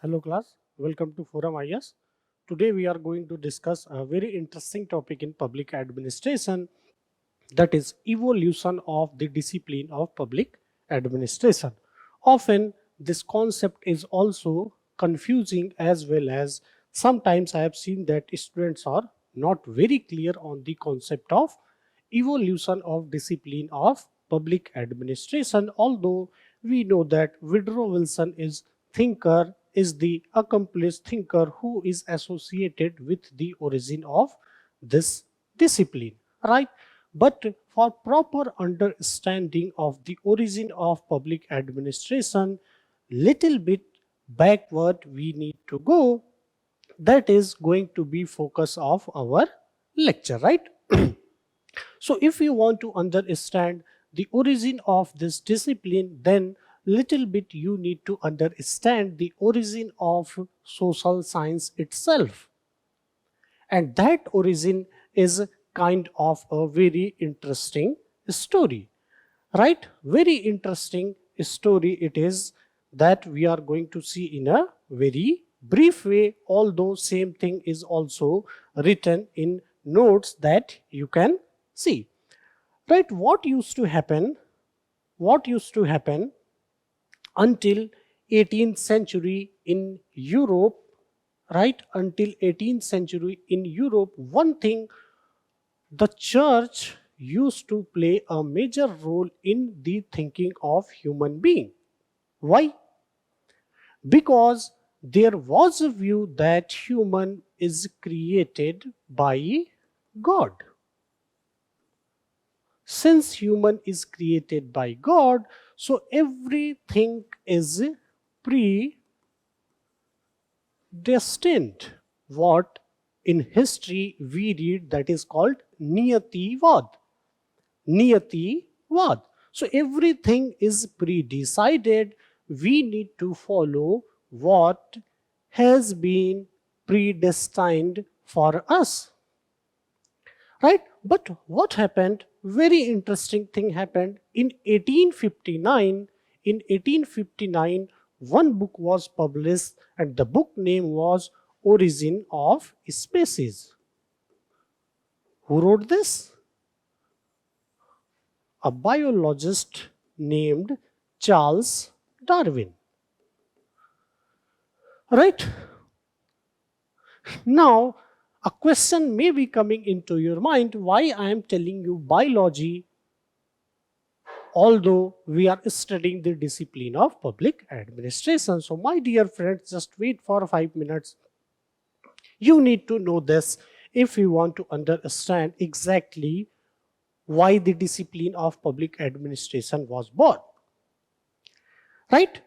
Hello class, welcome to ForumIAS. Today we are going to discuss a very interesting topic in public administration, that is evolution of the discipline of public administration. Often this concept is also confusing, as well as sometimes I have seen that students are not very clear on the concept of evolution of discipline of public administration, although we know that Woodrow Wilson is the accomplished thinker who is associated with the origin of this discipline, right? But for proper understanding of the origin of public administration, little bit backward we need to go. That is going to be focus of our lecture, right? So if you want to understand the origin of this discipline, then little bit you need to understand the origin of social science itself. And that origin is kind of a very interesting story, right? Very interesting story it is, that we are going to see in a very brief way, although same thing is also written in notes that you can see, right? What used to happen until 18th century in Europe, right? Until 18th century in Europe, one thing, the church used to play a major role in the thinking of human being. Why? Because there was a view that human is created by God. Since human is created by God, so everything is predestined. What in history we read, that is called Niyativad. Niyativad. So everything is pre-decided. We need to follow what has been predestined for us, right? But what happened? Very interesting thing happened in 1859. In 1859, one book was published, and the book name was Origin of Species. Who wrote this? A biologist named Charles Darwin, right? Now a question may be coming into your mind, why I am telling you biology, although we are studying the discipline of public administration. So my dear friends, just wait for 5 minutes. You need to know this if you want to understand exactly why the discipline of public administration was born, right?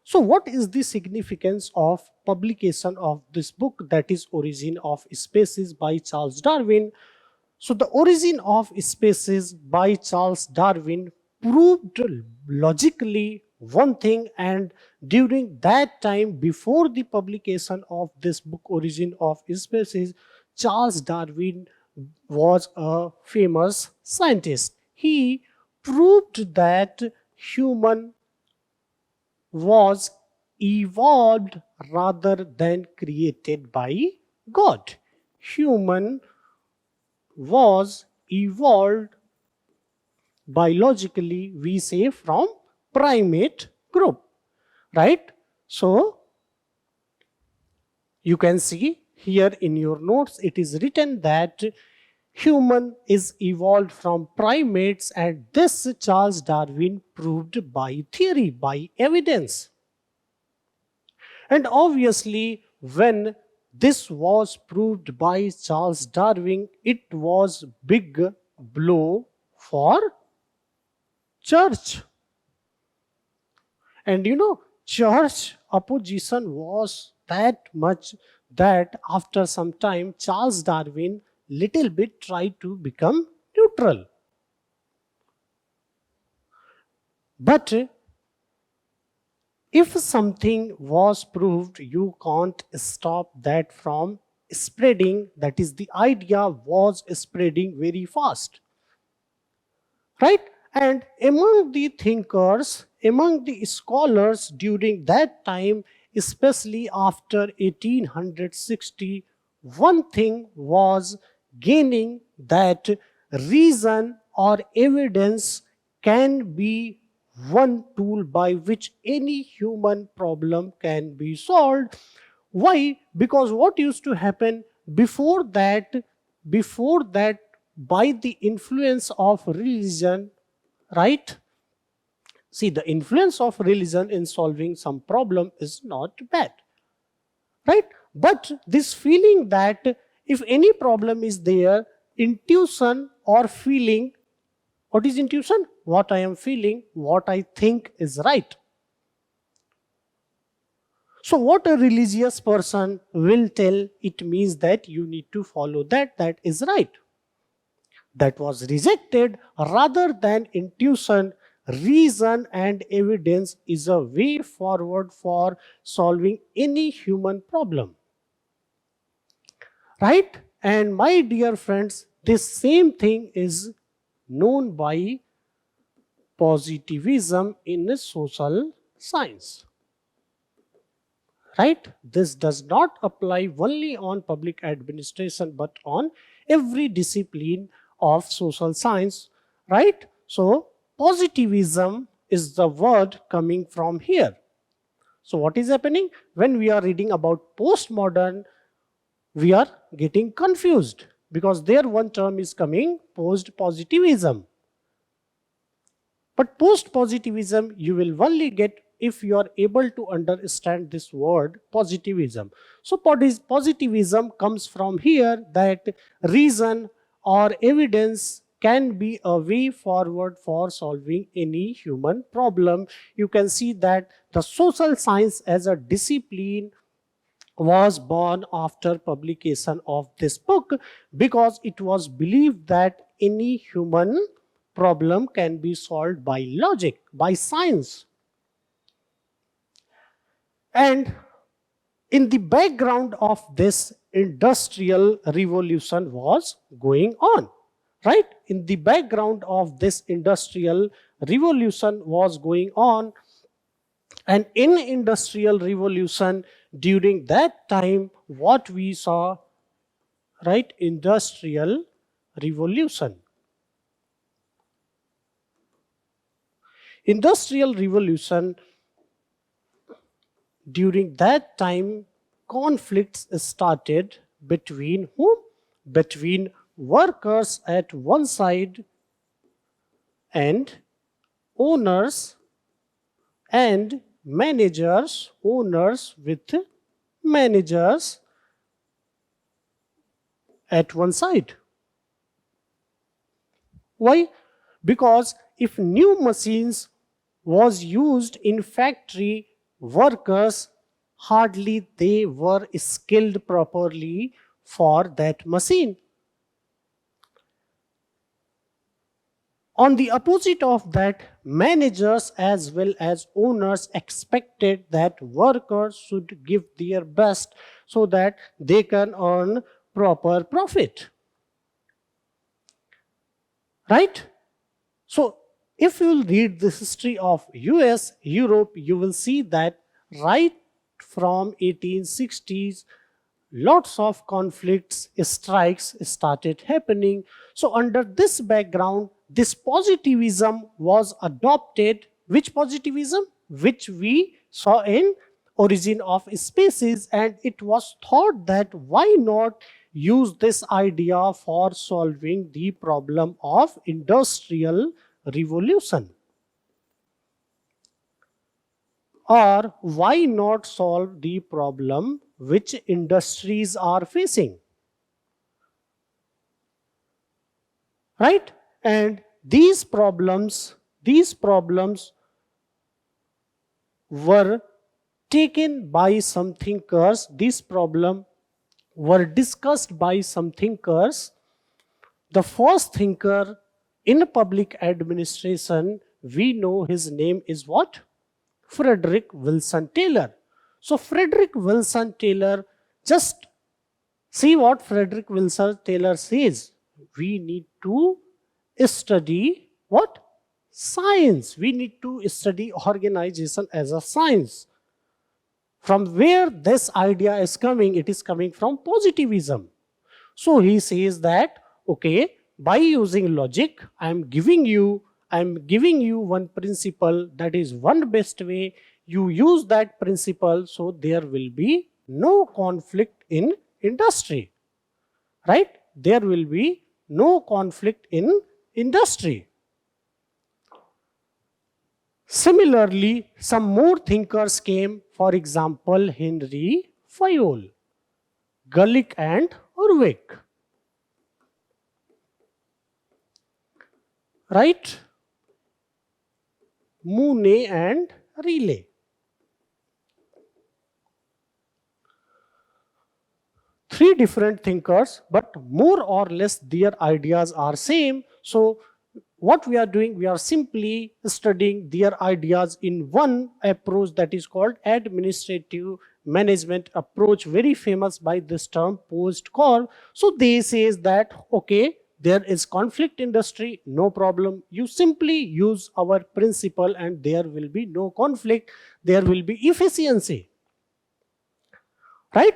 So what is the significance of publication of this book, that is Origin of Species by Charles Darwin? So the Origin of Species by Charles Darwin proved logically one thing, and during that time, before the publication of this book Origin of Species, Charles Darwin was a famous scientist. He proved that human was evolved rather than created by God. Human was evolved biologically, we say, from primate group, right? So you can see here in your notes, it is written that human is evolved from primates, and this Charles Darwin proved by theory, by evidence. And obviously, when this was proved by Charles Darwin, it was big blow for church. And you know, church opposition was that much that after some time, Charles Darwin little bit tried to become neutral. But if something was proved, you can't stop that from spreading. That is, the idea was spreading very fast. right? And among the thinkers, among the scholars during that time, especially after 1860, one thing was gaining that reason or evidence can be one tool by which any human problem can be solved. Why? Because what used to happen before that, by the influence of religion, right? See, the influence of religion in solving some problem is not bad, right? But this feeling that if any problem is there, intuition or feeling, what is intuition? What I am feeling, what I think is right. So what a religious person will tell, it means that you need to follow that is right. That was rejected. Rather than intuition, reason and evidence is a way forward for solving any human problem. Right? And my dear friends, this same thing is known by positivism in social science. Right? This does not apply only on public administration but on every discipline of social science, right? So positivism is the word coming from here. So what is happening? When we are reading about postmodern, we are getting confused because there one term is coming, post-positivism. But post-positivism you will only get if you are able to understand this word positivism. So positivism comes from here, that reason or evidence can be a way forward for solving any human problem. You can see that the social science as a discipline was born after publication of this book, because it was believed that any human problem can be solved by logic, by science. And in the background of this, industrial revolution was going on, right? In the background of this industrial revolution was going on, and in industrial revolution during that time, what we saw, right? Industrial revolution. Industrial revolution, during that time, conflicts started between whom? Between workers at one side and owners and managers, owners with managers at one side. Why? Because if new machines was used in factory, workers hardly they were skilled properly for that machine. On the opposite of that, managers as well as owners expected that workers should give their best so that they can earn proper profit. Right? So if you will read the history of US, Europe, you will see that right from 1860s, lots of conflicts, strikes started happening. So under this background, this positivism was adopted. Which positivism? Which we saw in Origin of Species, and it was thought that why not use this idea for solving the problem of industrial revolution? Or why not solve the problem which industries are facing? Right? And these problems were taken by some thinkers. These problems were discussed by some thinkers. The first thinker in public administration, we know his name is what? Frederick Wilson Taylor. So Frederick Wilson Taylor, just see what Frederick Wilson Taylor says. We need to study what? Science. We need to study organization as a science. From where this idea is coming? It is coming from positivism. So he says that, okay, by using logic, I am giving you one principle, that is one best way. You use that principle, so there will be no conflict in industry, right? There will be no conflict in industry. Similarly, some more thinkers came, for example, Henry Fayol, Gulick and Urwick, right? Mooney and Relay. Three different thinkers, but more or less their ideas are same. So what we are doing, we are simply studying their ideas in one approach, that is called administrative management approach, very famous by this term post-call. So they says that, okay, there is conflict industry, no problem. You simply use our principle and there will be no conflict. There will be efficiency, right?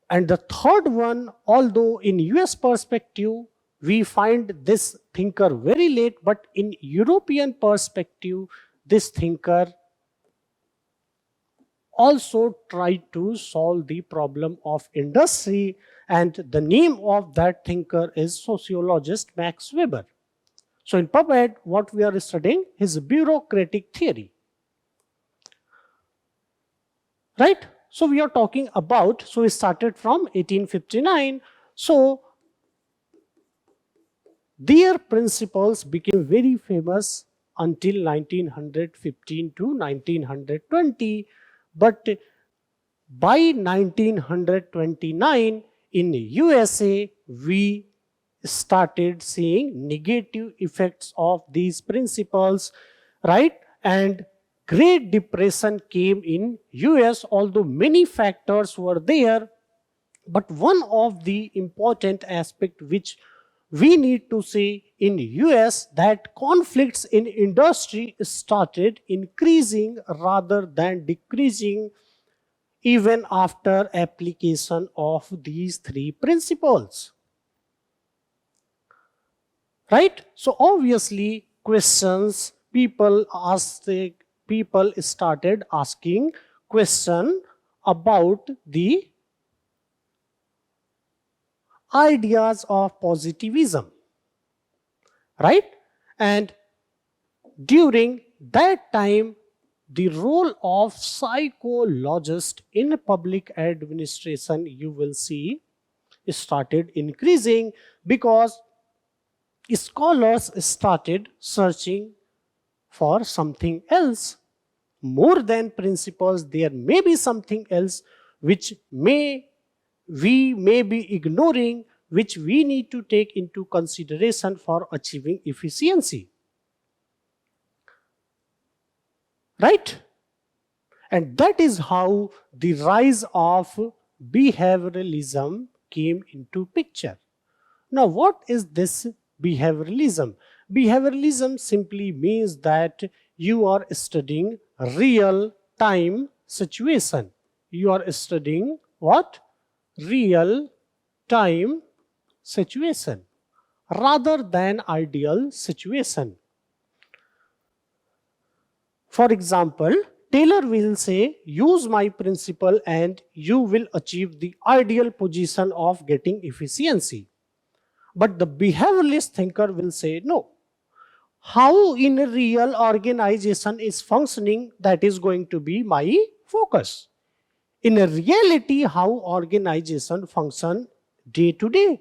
And the third one, although in US perspective, we find this thinker very late, but in European perspective, this thinker also tried to solve the problem of industry, and the name of that thinker is sociologist Max Weber. So in PubMed, what we are studying is bureaucratic theory, right? So we are talking about, so we started from 1859. So their principles became very famous until 1915 to 1920. But by 1929 in USA, we started seeing negative effects of these principles, right? And Great Depression came in US, although many factors were there. But one of the important aspect which we need to say in US, that conflicts in industry started increasing rather than decreasing even after application of these three principles, right? So obviously questions, people started asking question about the ideas of positivism, right? And during that time, the role of psychologist in public administration, you will see, started increasing because scholars started searching for something else. More than principles, there may be something else which we may be ignoring, which we need to take into consideration for achieving efficiency, right? And that is how the rise of behavioralism came into picture. Now, what is this behavioralism? Behavioralism simply means that you are studying real-time situation. You are studying what? Real-time situation rather than ideal situation. For example, Taylor will say, use my principle and you will achieve the ideal position of getting efficiency. But the behavioralist thinker will say, no. How in a real organization is functioning, that is going to be my focus. In a reality, how organization function day to day,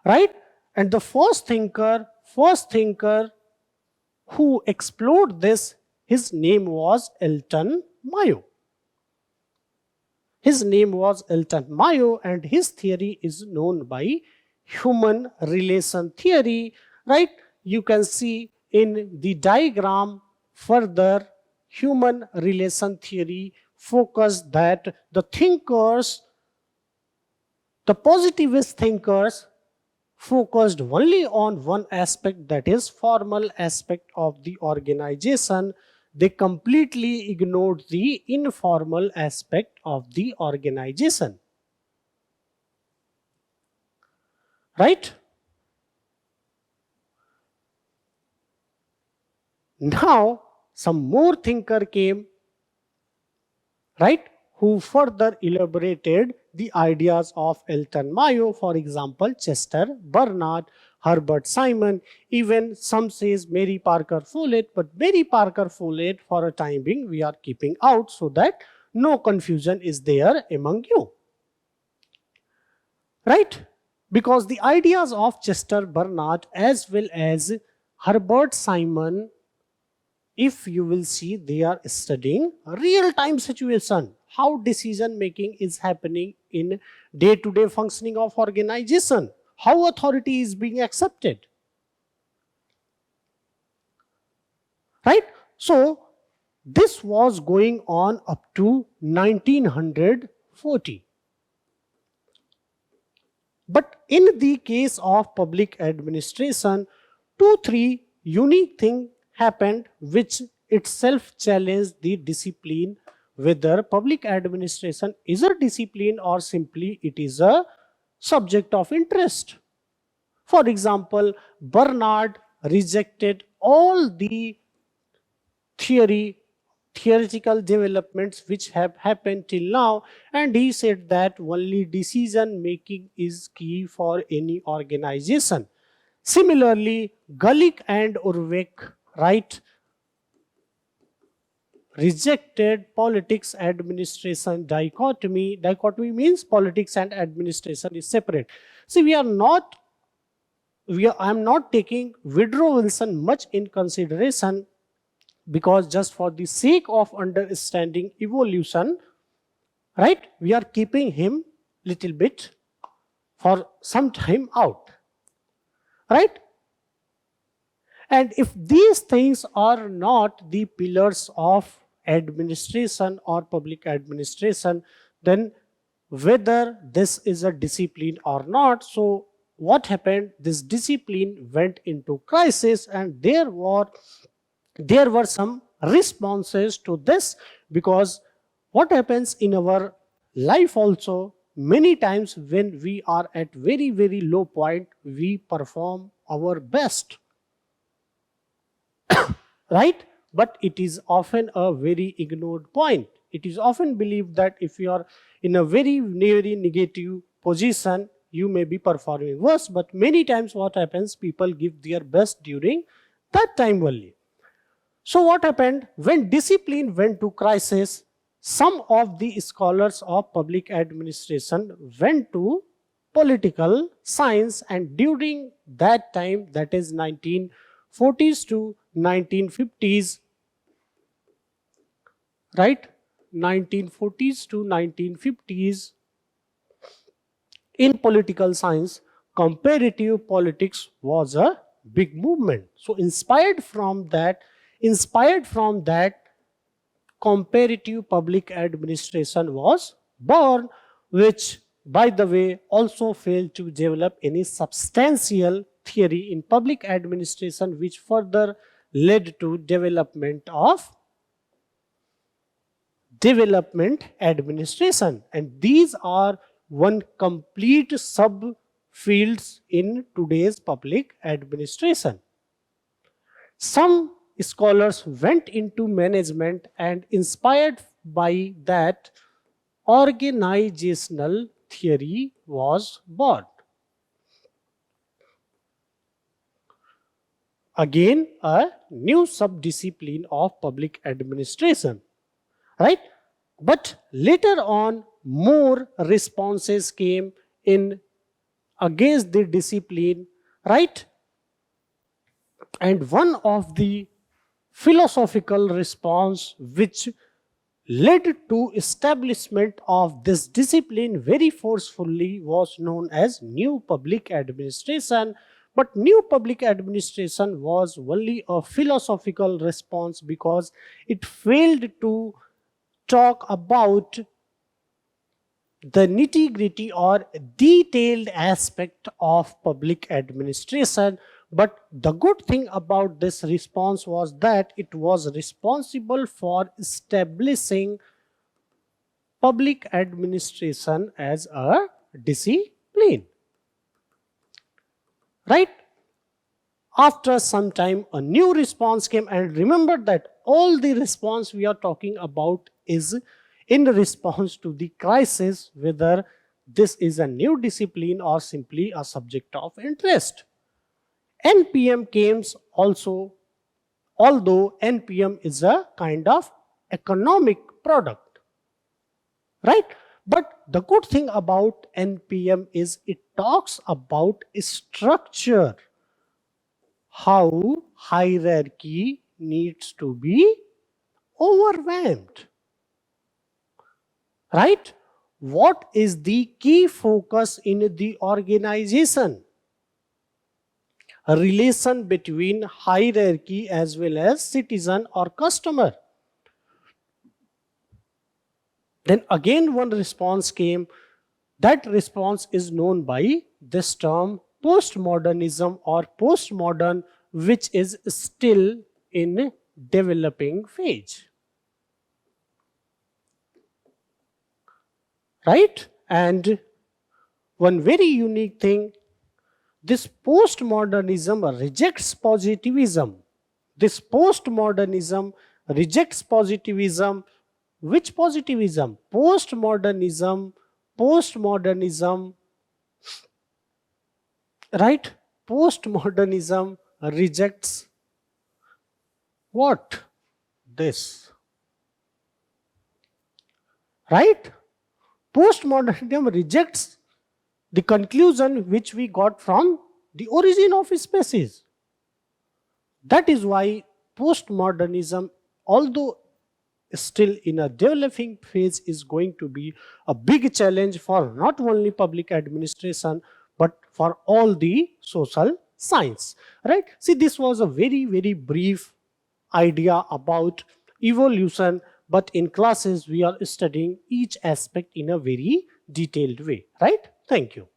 right? And the first thinker who explored this, his name was Elton Mayo. His name was Elton Mayo, and his theory is known by human relation theory, right? You can see in the diagram further, human relation theory focused that the thinkers, the positivist thinkers, focused only on one aspect, that is formal aspect of the organization. They completely ignored the informal aspect of the organization. Right? Now, some more thinker came, right, who further elaborated the ideas of Elton Mayo, for example, Chester Bernard, Herbert Simon, even some says Mary Parker Follett, but Mary Parker Follett for a time being we are keeping out so that no confusion is there among you. Right? Because the ideas of Chester Bernard as well as Herbert Simon, if you will see, they are studying real-time situation, how decision making is happening in day-to-day functioning of organization, how authority is being accepted. Right? So this was going on up to 1940. But in the case of public administration, 2-3 unique things happened which itself challenged the discipline, whether public administration is a discipline or simply it is a subject of interest. For example, Bernard rejected all the theoretical developments which have happened till now, and he said that only decision making is key for any organization. Similarly, Gulick and Urwick, right, rejected politics administration dichotomy. Dichotomy means politics and administration is separate. See, I am not taking Woodrow Wilson much in consideration, because just for the sake of understanding evolution, right, we are keeping him little bit for some time out. Right? And if these things are not the pillars of administration or public administration, then whether this is a discipline or not, so what happened? This discipline went into crisis, and there were some responses to this, because what happens in our life also, many times when we are at very, very low point, we perform our best. Right? But it is often a very ignored point. It is often believed that if you are in a very, very negative position, you may be performing worse. But many times what happens, people give their best during that time only. So what happened? When discipline went to crisis, some of the scholars of public administration went to political science, and during that time, that is 1940s to 1950s, right, 1940s to 1950s, in political science, comparative politics was a big movement. So inspired from that, comparative public administration was born, which by the way also failed to develop any substantial theory in public administration, which further led to development administration. And these are one complete subfields in today's public administration. Some scholars went into management, and inspired by that, organizational theory was born. Again, a new subdiscipline of public administration, right? But later on, more responses came in against the discipline, right? And one of the philosophical response which led to establishment of this discipline very forcefully was known as new public administration. But new public administration was only a philosophical response, because it failed to talk about the nitty-gritty or detailed aspect of public administration. But the good thing about this response was that it was responsible for establishing public administration as a discipline. Right? After some time, a new response came, and remember that all the response we are talking about is in response to the crisis, whether this is a new discipline or simply a subject of interest. NPM came also, although NPM is a kind of economic product, right? But the good thing about NPM is it talks about structure, how hierarchy needs to be overwhelmed. Right? What is the key focus in the organization? A relation between hierarchy as well as citizen or customer. Then again one response came. That response is known by this term postmodernism or postmodern, which is still in developing phase. Right? And one very unique thing, this postmodernism rejects positivism. This postmodernism rejects positivism. Which positivism? Postmodernism, right? Postmodernism rejects what? This. Right? Postmodernism rejects the conclusion which we got from the origin of species. That is why postmodernism, although still in a developing phase, is going to be a big challenge for not only public administration but for all the social science. Right? See, this was a very, very brief idea about evolution, but in classes we are studying each aspect in a very detailed way. Right? Thank you.